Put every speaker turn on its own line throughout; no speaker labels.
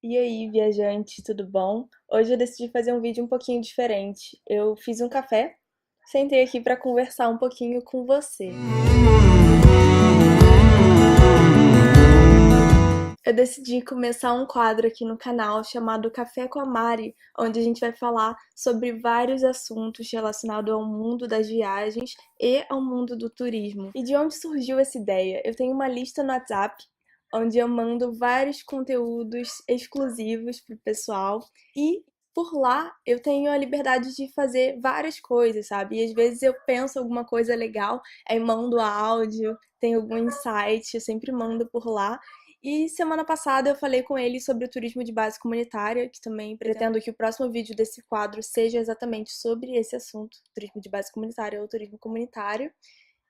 E aí, viajante, tudo bom? Hoje eu decidi fazer um vídeo um pouquinho diferente. Eu fiz um café, sentei aqui para conversar um pouquinho com você. Eu decidi começar um quadro aqui no canal chamado Café com a Mari, onde a gente vai falar sobre vários assuntos relacionados ao mundo das viagens e ao mundo do turismo. E de onde surgiu essa ideia? Eu tenho uma lista no WhatsApp onde eu mando vários conteúdos exclusivos pro pessoal e por lá eu tenho a liberdade de fazer várias coisas, sabe? E às vezes eu penso alguma coisa legal, aí mando áudio, tem algum insight, eu sempre mando por lá. E semana passada eu falei com ele sobre o turismo de base comunitária, que também pretendo que o próximo vídeo desse quadro seja exatamente sobre esse assunto, turismo de base comunitária ou turismo comunitário.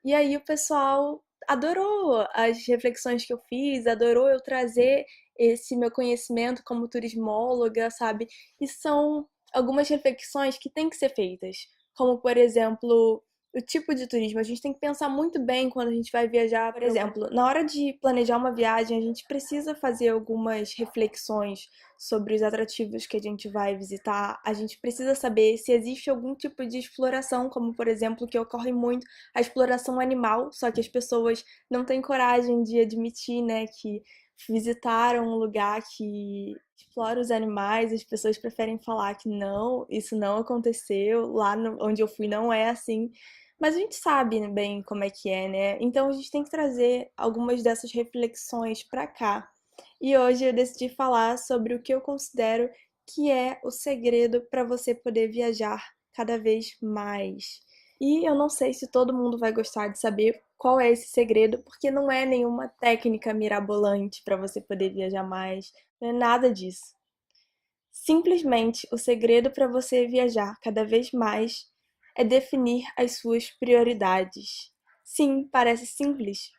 E aí o pessoal adorou as reflexões que eu fiz, adorou eu trazer esse meu conhecimento como turismóloga, sabe? E são algumas reflexões que têm que ser feitas, como por exemplo, o tipo de turismo. A gente tem que pensar muito bem quando a gente vai viajar. Por exemplo, na hora de planejar uma viagem, a gente precisa fazer algumas reflexões sobre os atrativos que a gente vai visitar. A gente precisa saber se existe algum tipo de exploração, como por exemplo, que ocorre muito a exploração animal, só que as pessoas não têm coragem de admitir, né, que visitaram um lugar que explora os animais, as pessoas preferem falar que não, isso não aconteceu, lá onde eu fui não é assim. Mas a gente sabe bem como é que é, né? Então a gente tem que trazer algumas dessas reflexões para cá. E hoje eu decidi falar sobre o que eu considero que é o segredo para você poder viajar cada vez mais. E eu não sei se todo mundo vai gostar de saber qual é esse segredo, porque não é nenhuma técnica mirabolante para você poder viajar mais, não é nada disso. Simplesmente o segredo para você viajar cada vez mais é definir as suas prioridades. Sim, parece simples.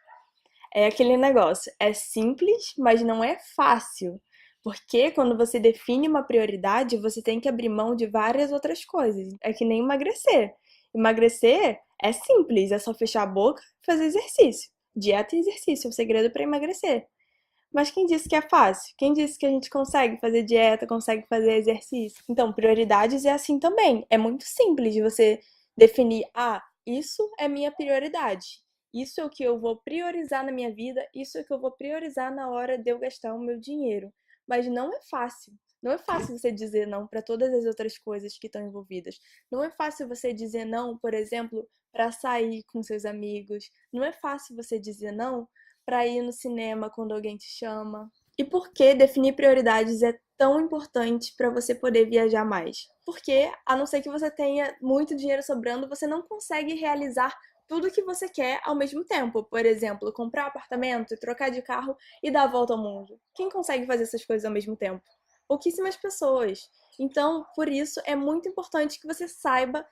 É aquele negócio, é simples, mas não é fácil. Porque quando você define uma prioridade, você tem que abrir mão de várias outras coisas. É que nem emagrecer. Emagrecer é simples, é só fechar a boca e fazer exercício. Dieta e exercício é o segredo para emagrecer. Mas quem disse que é fácil? Quem disse que a gente consegue fazer dieta, consegue fazer exercício? Então, prioridades é assim também. É muito simples de você definir, isso é minha prioridade. Isso é o que eu vou priorizar na minha vida, isso é o que eu vou priorizar na hora de eu gastar o meu dinheiro. Mas não é fácil. Não é fácil você dizer não para todas as outras coisas que estão envolvidas. Não é fácil você dizer não, por exemplo, para sair com seus amigos. Não é fácil você dizer não para ir no cinema quando alguém te chama. E por que definir prioridades é tão importante para você poder viajar mais? Porque, a não ser que você tenha muito dinheiro sobrando, você não consegue realizar tudo que você quer ao mesmo tempo. Por exemplo, comprar um apartamento, trocar de carro e dar a volta ao mundo. Quem consegue fazer essas coisas ao mesmo tempo? Pouquíssimas pessoas. Então, por isso, é muito importante que você saiba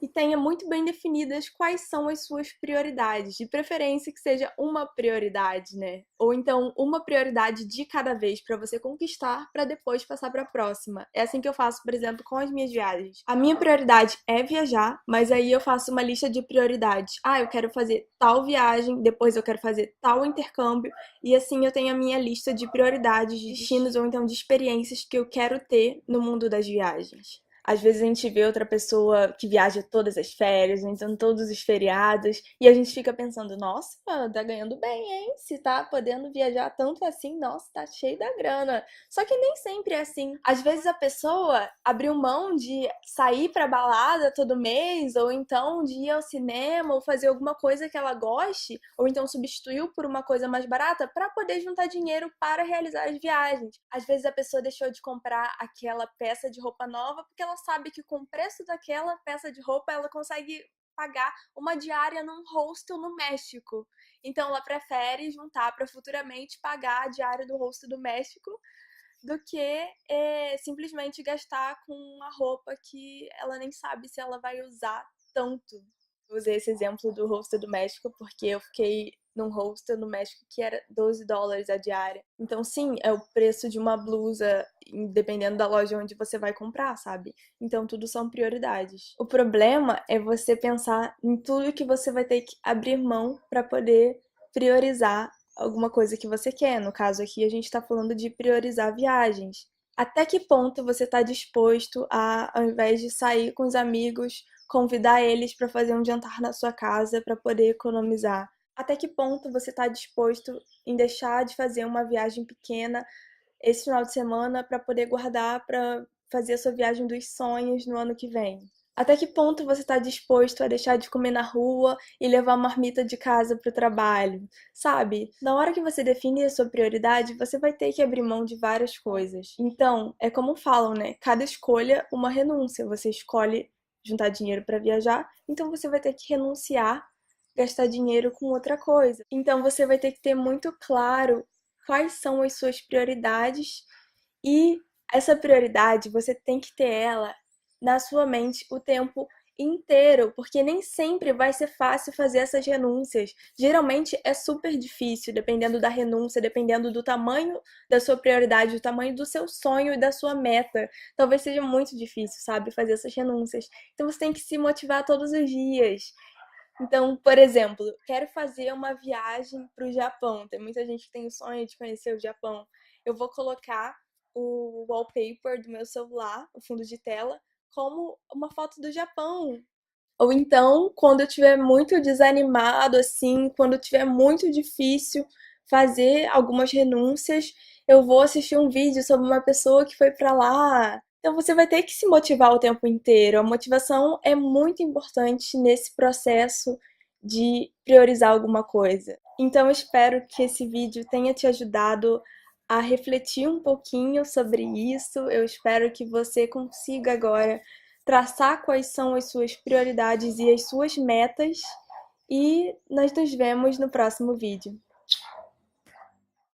e tenha muito bem definidas quais são as suas prioridades, de preferência que seja uma prioridade, né? Ou então uma prioridade de cada vez para você conquistar para depois passar para a próxima. É assim que eu faço, por exemplo, com as minhas viagens. A minha prioridade é viajar, mas aí eu faço uma lista de prioridades. Eu quero fazer tal viagem, depois eu quero fazer tal intercâmbio, e assim eu tenho a minha lista de prioridades, de destinos ou então de experiências que eu quero ter no mundo das viagens. Às vezes a gente vê outra pessoa que viaja todas as férias, ou então todos os feriados, e a gente fica pensando, nossa, tá ganhando bem, hein? Se tá podendo viajar tanto assim, nossa, tá cheio da grana. Só que nem sempre é assim. Às vezes a pessoa abriu mão de sair pra balada todo mês, ou então de ir ao cinema, ou fazer alguma coisa que ela goste, ou então substituiu por uma coisa mais barata para poder juntar dinheiro para realizar as viagens. Às vezes a pessoa deixou de comprar aquela peça de roupa nova porque ela sabe que com o preço daquela peça de roupa ela consegue pagar uma diária num hostel no México. Então ela prefere juntar para futuramente pagar a diária do hostel do México do que simplesmente gastar com uma roupa que ela nem sabe se ela vai usar tanto. Eu usei esse exemplo do hostel do México porque eu fiquei num hostel no México que era US$ 12 a diária. Então, sim, é o preço de uma blusa, dependendo da loja onde você vai comprar, sabe? Então, tudo são prioridades. O problema é você pensar em tudo que você vai ter que abrir mão para poder priorizar alguma coisa que você quer. No caso aqui, a gente está falando de priorizar viagens. Até que ponto você está disposto a, ao invés de sair com os amigos, convidar eles para fazer um jantar na sua casa para poder economizar? Até que ponto você está disposto em deixar de fazer uma viagem pequena esse final de semana para poder guardar para fazer a sua viagem dos sonhos no ano que vem? Até que ponto você está disposto a deixar de comer na rua e levar marmita de casa para o trabalho? Sabe? Na hora que você definir a sua prioridade, você vai ter que abrir mão de várias coisas. Então, é como falam, né? Cada escolha, uma renúncia. Você escolhe juntar dinheiro para viajar, então você vai ter que renunciar, gastar dinheiro com outra coisa. Então, você vai ter que ter muito claro quais são as suas prioridades e essa prioridade você tem que ter ela na sua mente o tempo inteiro, porque nem sempre vai ser fácil fazer essas renúncias. Geralmente é super difícil, dependendo da renúncia, dependendo do tamanho da sua prioridade, do tamanho do seu sonho e da sua meta. Talvez seja muito difícil, sabe, fazer essas renúncias. Então você tem que se motivar todos os dias. Então, por exemplo, quero fazer uma viagem para o Japão. Tem muita gente que tem o sonho de conhecer o Japão. Eu vou colocar o wallpaper do meu celular, o fundo de tela, como uma foto do Japão. Ou então, quando eu estiver muito desanimado, assim, quando estiver muito difícil fazer algumas renúncias, eu vou assistir um vídeo sobre uma pessoa que foi para lá. Então você vai ter que se motivar o tempo inteiro. A motivação é muito importante nesse processo de priorizar alguma coisa. Então eu espero que esse vídeo tenha te ajudado a refletir um pouquinho sobre isso. Eu espero que você consiga agora traçar quais são as suas prioridades e as suas metas, e nós nos vemos no próximo vídeo.